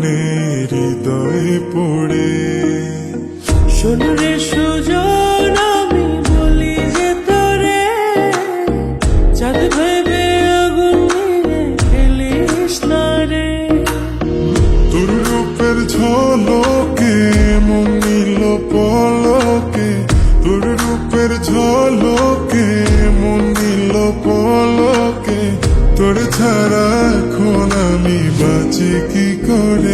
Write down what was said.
মনে হৃদয়ে পড়ে। শোন রে সুজন, আমি বলি যে তোরে, চাঁদ ভেবে আগুন নিয়ে খেলিস না রে। তোর রূপের ঝলকে মন নিল পলকে, তোর রূপের ঝলকে মন নিল পলকে। তোর ছাড়া এখন আমি বাঁচি কি করে।